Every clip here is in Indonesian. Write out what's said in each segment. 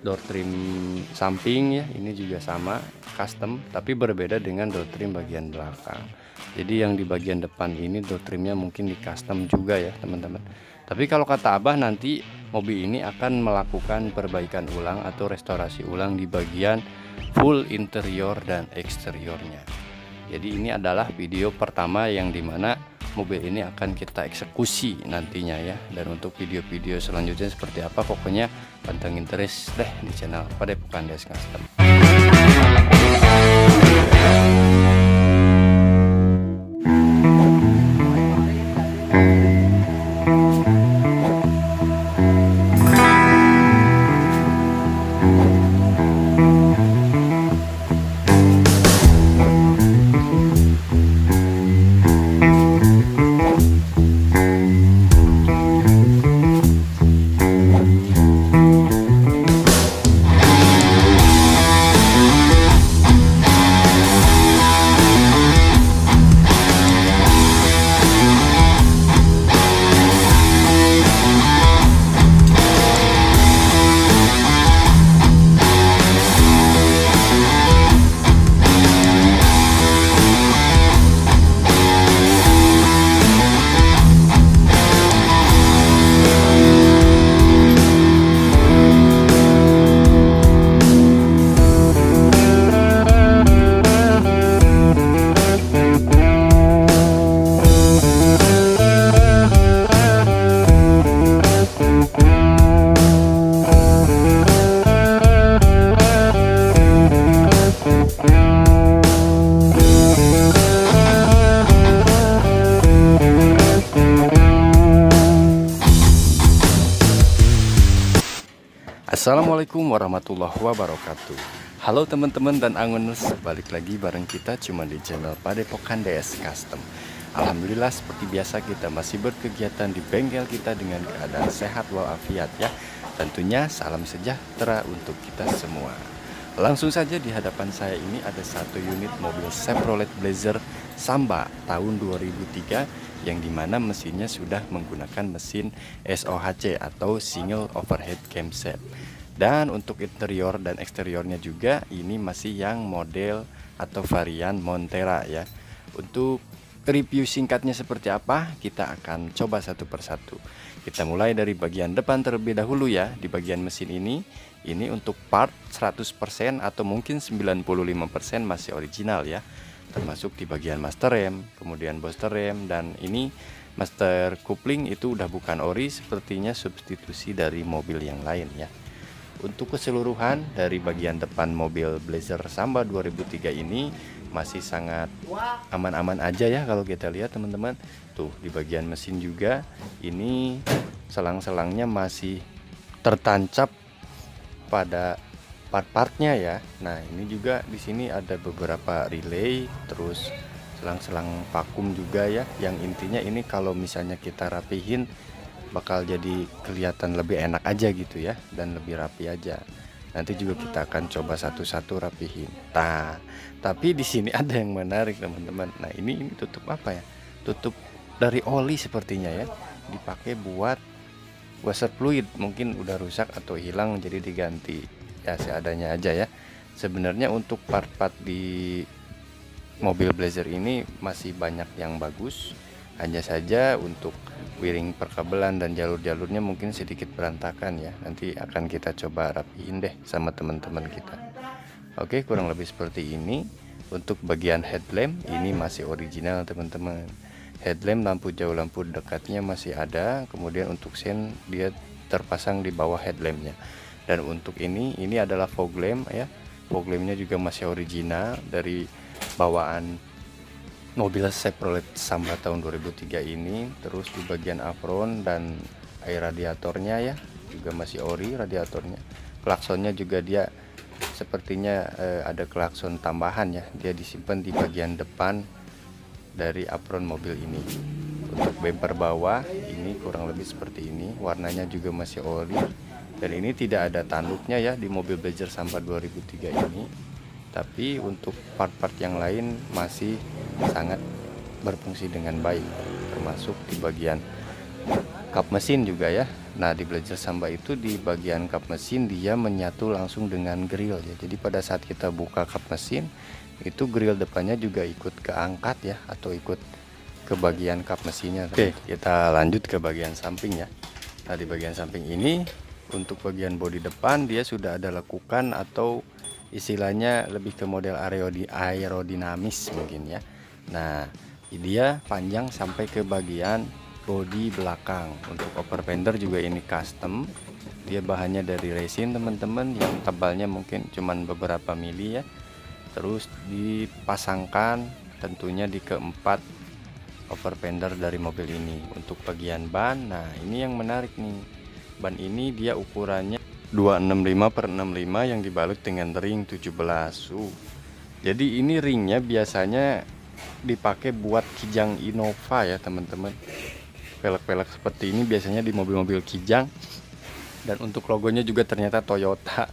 door trim samping ya, ini juga sama custom, tapi berbeda dengan door trim bagian belakang. Jadi yang di bagian depan ini door trimnya mungkin di custom juga ya teman-teman. Tapi kalau kata Abah, nanti mobil ini akan melakukan perbaikan ulang atau restorasi ulang di bagian full interior dan eksteriornya. Jadi ini adalah video pertama yang dimana mobil ini akan kita eksekusi nantinya ya. Dan untuk video-video selanjutnya seperti apa, pokoknya pantengin terus deh di channel Padepokan DS Custom. Assalamualaikum warahmatullahi wabarakatuh. Halo teman-teman dan Angoners, balik lagi bareng kita cuma di channel Padepokan DS Custom. Alhamdulillah seperti biasa kita masih berkegiatan di bengkel kita dengan keadaan sehat walafiat ya. Tentunya salam sejahtera untuk kita semua. Langsung saja di hadapan saya ini ada satu unit mobil Chevrolet Blazer Samba tahun 2003 yang dimana mesinnya sudah menggunakan mesin SOHC atau Single Overhead Camshaft. Dan untuk interior dan eksteriornya juga ini masih yang model atau varian Montera ya. Untuk review singkatnya seperti apa, kita akan coba satu persatu. Kita mulai dari bagian depan terlebih dahulu ya. Di bagian mesin ini untuk part 100% atau mungkin 95% masih original ya. Termasuk di bagian master rem, kemudian booster rem, dan ini master coupling itu udah bukan ori, sepertinya substitusi dari mobil yang lain ya. Untuk keseluruhan dari bagian depan mobil Blazer Samba 2003 ini masih sangat aman-aman aja ya kalau kita lihat teman-teman. Tuh di bagian mesin juga ini selang-selangnya masih tertancap pada part-partnya ya. Nah ini juga di sini ada beberapa relay, terus selang-selang vakum juga ya. Yang intinya ini kalau misalnya kita rapihin bakal jadi kelihatan lebih enak aja gitu ya, dan lebih rapi aja. Nanti juga kita akan coba satu-satu rapihin. Nah, tapi di sini ada yang menarik teman-teman. Nah ini tutup apa ya? Tutup dari oli sepertinya ya. Dipakai buat washer fluid, mungkin udah rusak atau hilang jadi diganti. Ya seadanya aja ya. Sebenarnya untuk part-part di mobil Blazer ini masih banyak yang bagus. Hanya saja untuk wiring perkabelan dan jalur-jalurnya mungkin sedikit berantakan ya. Nanti akan kita coba rapiin deh sama teman-teman kita. Oke, kurang lebih seperti ini. Untuk bagian headlamp ini masih original teman-teman. Headlamp lampu jauh lampu dekatnya masih ada. Kemudian untuk sen dia terpasang di bawah headlampnya. Dan untuk ini adalah fog lamp ya. Fog lampnya juga masih original dari bawaan mobil Chevrolet Samba tahun 2003 ini. Terus di bagian apron dan air radiatornya ya juga masih ori radiatornya. Klaksonnya juga dia sepertinya ada klakson tambahan ya, dia disimpan di bagian depan dari apron mobil ini. Untuk bumper bawah ini kurang lebih seperti ini, warnanya juga masih ori. Dan ini tidak ada tanduknya ya di mobil Blazer Samba 2003 ini. Tapi untuk part-part yang lain masih sangat berfungsi dengan baik, termasuk di bagian kap mesin juga ya. Nah, di Blazer Samba itu di bagian kap mesin dia menyatu langsung dengan grill ya. Jadi pada saat kita buka kap mesin itu grill depannya juga ikut keangkat ya, atau ikut ke bagian kap mesinnya. Oke, kita lanjut ke bagian samping ya. Nah, di bagian samping ini untuk bagian bodi depan dia sudah ada lekukan, atau istilahnya lebih ke model aerodinamis mungkin ya. Nah, dia panjang sampai ke bagian bodi belakang. Untuk upper fender juga ini custom, dia bahannya dari resin teman-teman, yang tebalnya mungkin cuman beberapa mili ya. Terus dipasangkan tentunya di keempat upper fender dari mobil ini. Untuk bagian ban, nah ini yang menarik nih, ban ini dia ukurannya 265/65 yang dibalut dengan ring 17. Jadi ini ringnya biasanya dipakai buat Kijang Innova ya teman-teman. Velg-velg seperti ini biasanya di mobil-mobil Kijang, dan untuk logonya juga ternyata Toyota,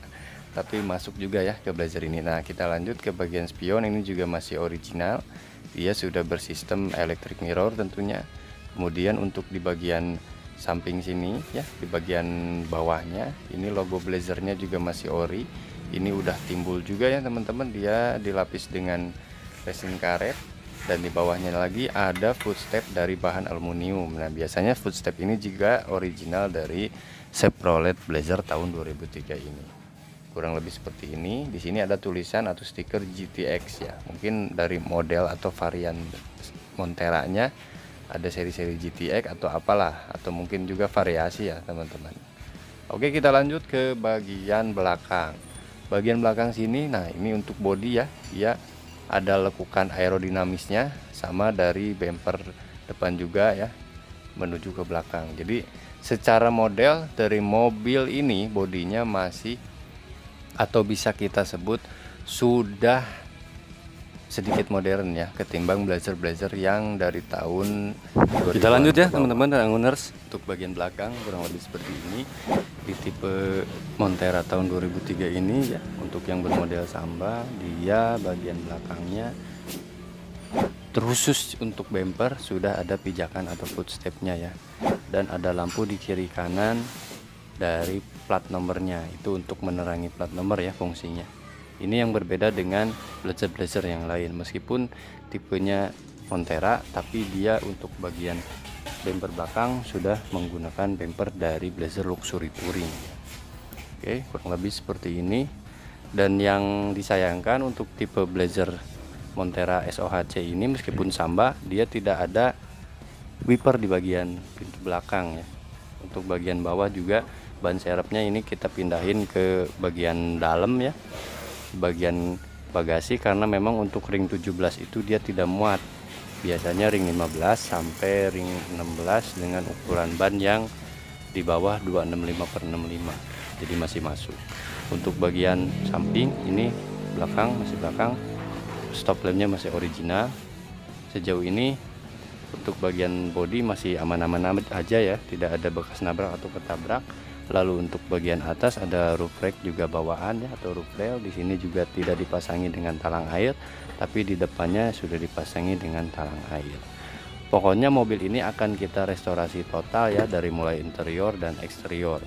tapi masuk juga ya ke Blazer ini. Nah, kita lanjut ke bagian spion, ini juga masih original, dia sudah bersistem electric mirror tentunya. Kemudian untuk di bagian samping sini ya, di bagian bawahnya ini logo Blazernya juga masih ori. Ini udah timbul juga ya teman-teman, dia dilapis dengan resin karet. Dan di bawahnya lagi ada footstep dari bahan aluminium. Nah, biasanya footstep ini juga original dari Chevrolet Blazer tahun 2003 ini. Kurang lebih seperti ini. Di sini ada tulisan atau stiker GTX ya. Mungkin dari model atau varian Monteranya ada seri-seri GTX atau apalah, atau mungkin juga variasi ya teman-teman. Oke, kita lanjut ke bagian belakang. Bagian belakang sini, nah ini untuk bodi ya, dia ada lekukan aerodinamisnya sama dari bumper depan juga ya, menuju ke belakang. Jadi secara model dari mobil ini bodinya masih, atau bisa kita sebut sudah sedikit modern ya, ketimbang Blazer yang dari tahun 2000. Kita lanjut ya teman-teman dan owners. Untuk bagian belakang kurang lebih seperti ini di tipe Montera tahun 2003 ini ya. Untuk yang bermodel Samba, dia bagian belakangnya khusus untuk bumper sudah ada pijakan atau footstepnya ya, dan ada lampu di kiri kanan dari plat nomornya, itu untuk menerangi plat nomor ya fungsinya. Ini yang berbeda dengan Blazer yang lain, meskipun tipenya Montera, tapi dia untuk bagian bumper belakang sudah menggunakan bumper dari Blazer Luxury Touring. Oke, kurang lebih seperti ini. Dan yang disayangkan untuk tipe Blazer Montera SOHC ini, meskipun Samba, dia tidak ada wiper di bagian pintu belakang ya. Untuk bagian bawah juga ban serepnya ini kita pindahin ke bagian dalam ya, bagian bagasi, karena memang untuk ring 17 itu dia tidak muat. Biasanya ring 15 sampai ring 16 dengan ukuran ban yang di bawah 265/65, jadi masih masuk. Untuk bagian samping ini belakang, masih belakang, stop lampnya masih original. Sejauh ini untuk bagian bodi masih aman-aman aja ya, tidak ada bekas nabrak atau ketabrak. Lalu untuk bagian atas ada roof rack juga bawaan ya, atau roof rail. Di sini juga tidak dipasangi dengan talang air, tapi di depannya sudah dipasangi dengan talang air. Pokoknya mobil ini akan kita restorasi total ya, dari mulai interior dan eksterior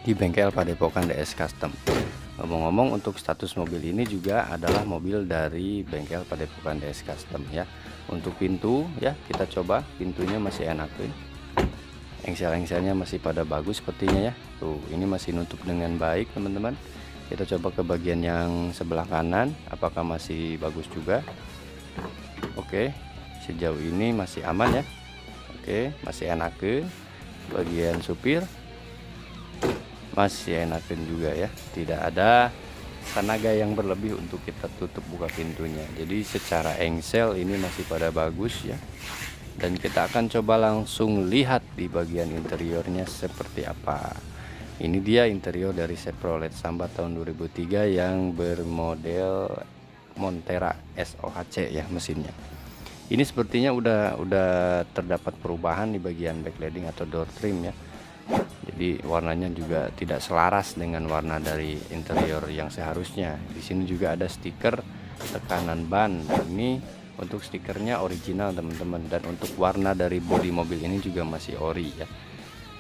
di bengkel Padepokan DS Custom. Ngomong-ngomong, untuk status mobil ini juga adalah mobil dari bengkel Padepokan DS Custom ya. Untuk pintu ya, kita coba pintunya masih enak tuh. Engsel-engselnya masih pada bagus sepertinya ya. Tuh, ini masih nutup dengan baik teman-teman. Kita coba ke bagian yang sebelah kanan, apakah masih bagus juga. Oke, sejauh ini masih aman ya. Oke, masih enak ke bagian supir, masih enakin juga ya, tidak ada tenaga yang berlebih untuk kita tutup buka pintunya. Jadi secara engsel ini masih pada bagus ya. Dan kita akan coba langsung lihat di bagian interiornya seperti apa. Ini dia interior dari Chevrolet Samba tahun 2003 yang bermodel Montera SOHC ya mesinnya. Ini sepertinya udah terdapat perubahan di bagian backlighting atau door trim ya. Jadi warnanya juga tidak selaras dengan warna dari interior yang seharusnya. Di sini juga ada stiker tekanan ban. Ini untuk stikernya original teman-teman, dan untuk warna dari bodi mobil ini juga masih ori ya.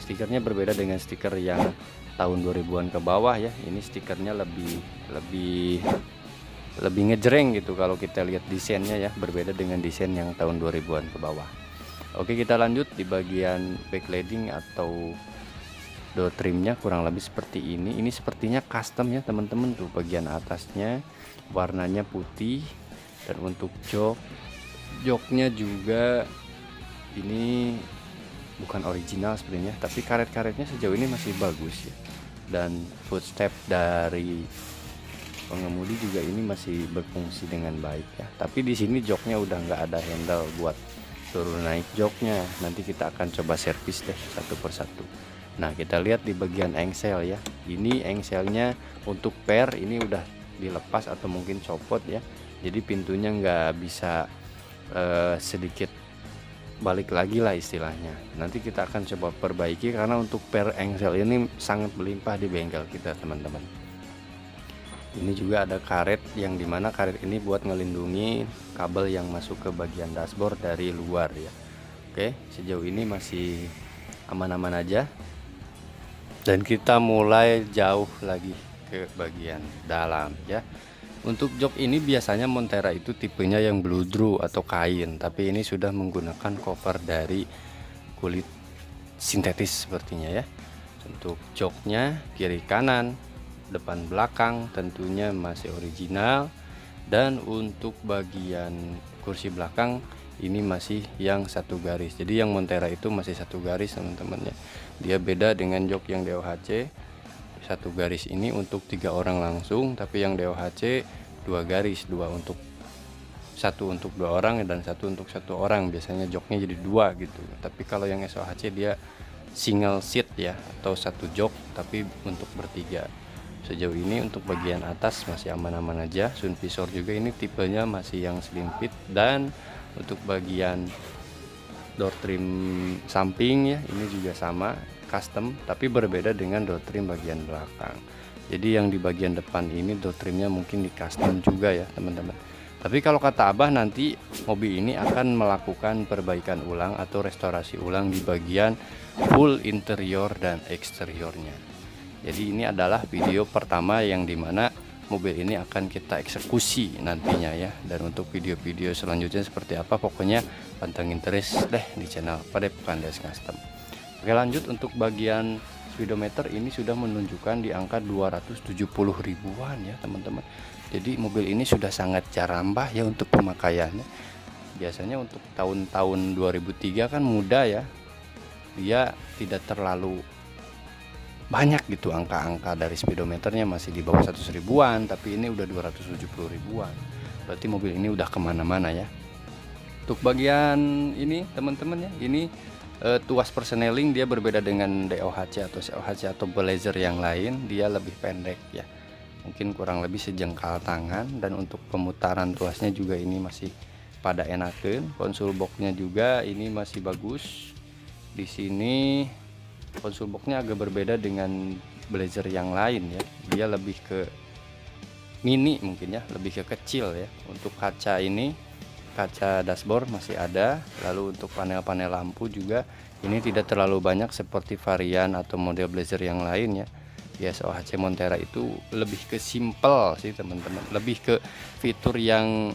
Stikernya berbeda dengan stiker yang tahun 2000-an ke bawah ya. Ini stikernya lebih ngejreng gitu kalau kita lihat desainnya ya, berbeda dengan desain yang tahun 2000-an ke bawah. Oke, kita lanjut di bagian backlighting atau door trimnya kurang lebih seperti ini. Ini sepertinya custom ya teman-teman, tuh bagian atasnya warnanya putih. Dan untuk joknya juga ini bukan original sebenarnya, tapi karet-karetnya sejauh ini masih bagus ya. Dan footstep dari pengemudi juga ini masih berfungsi dengan baik ya. Tapi di sini joknya udah nggak ada handle buat turun naik joknya. Nanti kita akan coba servis deh satu persatu. Nah, kita lihat di bagian engsel ya. Ini engselnya untuk per ini udah dilepas atau mungkin copot ya. Jadi pintunya nggak bisa sedikit balik lagi lah istilahnya. Nanti kita akan coba perbaiki karena untuk per engsel ini sangat melimpah di bengkel kita teman-teman. Ini juga ada karet yang dimana karet ini buat ngelindungi kabel yang masuk ke bagian dashboard dari luar ya. Oke, sejauh ini masih aman-aman aja. Dan kita mulai jauh lagi ke bagian dalam ya. Untuk jok ini biasanya Montera itu tipenya yang bludru atau kain, tapi ini sudah menggunakan cover dari kulit sintetis sepertinya ya. Untuk joknya kiri kanan, depan belakang tentunya masih original. Dan untuk bagian kursi belakang ini masih yang satu garis. Jadi yang Montera itu masih satu garis teman-teman ya. Dia beda dengan jok yang DOHC. Satu garis ini untuk 3 orang langsung, tapi yang DOHC 2 garis, satu untuk 2 orang dan satu untuk 1 orang. Biasanya joknya jadi 2 gitu. Tapi kalau yang SOHC dia single seat ya, atau satu jok tapi untuk bertiga. Sejauh ini untuk bagian atas masih aman-aman aja. Sun visor juga ini tipenya masih yang slim fit. Dan untuk bagian door trim samping ya, ini juga sama custom, tapi berbeda dengan door trim bagian belakang. Jadi yang di bagian depan ini door trimnya mungkin di custom juga ya teman-teman. Tapi kalau kata Abah, nanti mobil ini akan melakukan perbaikan ulang atau restorasi ulang di bagian full interior dan eksteriornya. Jadi ini adalah video pertama yang dimana mobil ini akan kita eksekusi nantinya ya. Dan untuk video-video selanjutnya seperti apa, pokoknya pantengin terus deh di channel Padepokan DS Custom. Oke, lanjut untuk bagian speedometer ini sudah menunjukkan di angka 270 ribuan ya teman-teman. Jadi mobil ini sudah sangat jarambah ya untuk pemakaiannya. Biasanya untuk tahun-tahun 2003 kan muda ya, dia tidak terlalu banyak gitu angka-angka dari speedometernya, masih di bawah 100 ribuan, tapi ini udah 270 ribuan. Berarti mobil ini udah kemana-mana ya. Untuk bagian ini teman-teman ya, ini tuas persneling dia berbeda dengan DOHC atau COHC atau Blazer yang lain. Dia lebih pendek ya, mungkin kurang lebih sejengkal tangan. Dan untuk pemutaran tuasnya juga ini masih pada enakeun. Konsol boxnya juga ini masih bagus. Di sini konsol boxnya agak berbeda dengan Blazer yang lain ya, dia lebih ke mini mungkin ya, lebih ke kecil ya. Untuk kaca ini, kaca dashboard masih ada. Lalu untuk panel-panel lampu juga ini tidak terlalu banyak seperti varian atau model Blazer yang lain ya. Ya, SOHC Montera itu lebih ke simple sih teman-teman, lebih ke fitur yang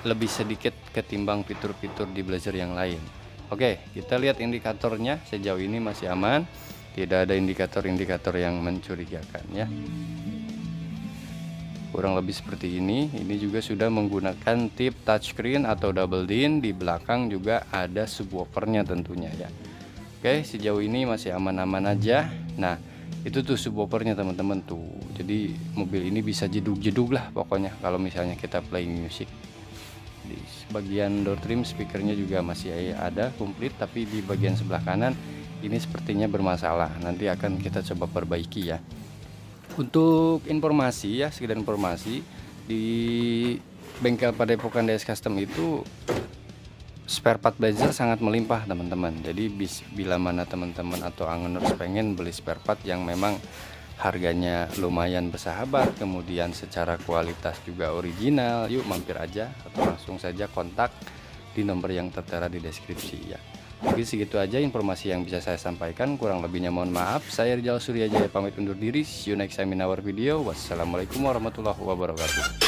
lebih sedikit ketimbang fitur-fitur di Blazer yang lain. Oke, kita lihat indikatornya. Sejauh ini masih aman, tidak ada indikator-indikator yang mencurigakan ya. Kurang lebih seperti ini. Ini juga sudah menggunakan tip touchscreen atau double din. Di belakang juga ada subwoofernya tentunya ya. Oke, sejauh ini masih aman-aman aja. Nah, itu tuh subwoofernya teman-teman tuh. Jadi mobil ini bisa jedug-jedug lah pokoknya kalau misalnya kita playing music. Di bagian door trim speakernya juga masih ada komplit, tapi di bagian sebelah kanan ini sepertinya bermasalah. Nanti akan kita coba perbaiki ya. Untuk informasi ya, sekedar informasi, di bengkel Padepokan DS Custom itu spare part Blazer sangat melimpah teman-teman. Jadi bila mana teman-teman atau angoners pengen beli spare part yang memang harganya lumayan bersahabat, kemudian secara kualitas juga original, yuk mampir aja atau langsung saja kontak di nomor yang tertera di deskripsi ya. Mungkin segitu aja informasi yang bisa saya sampaikan, kurang lebihnya mohon maaf. Saya Rizal Suryajaya pamit undur diri. See you next time in our video. Wassalamualaikum warahmatullahi wabarakatuh.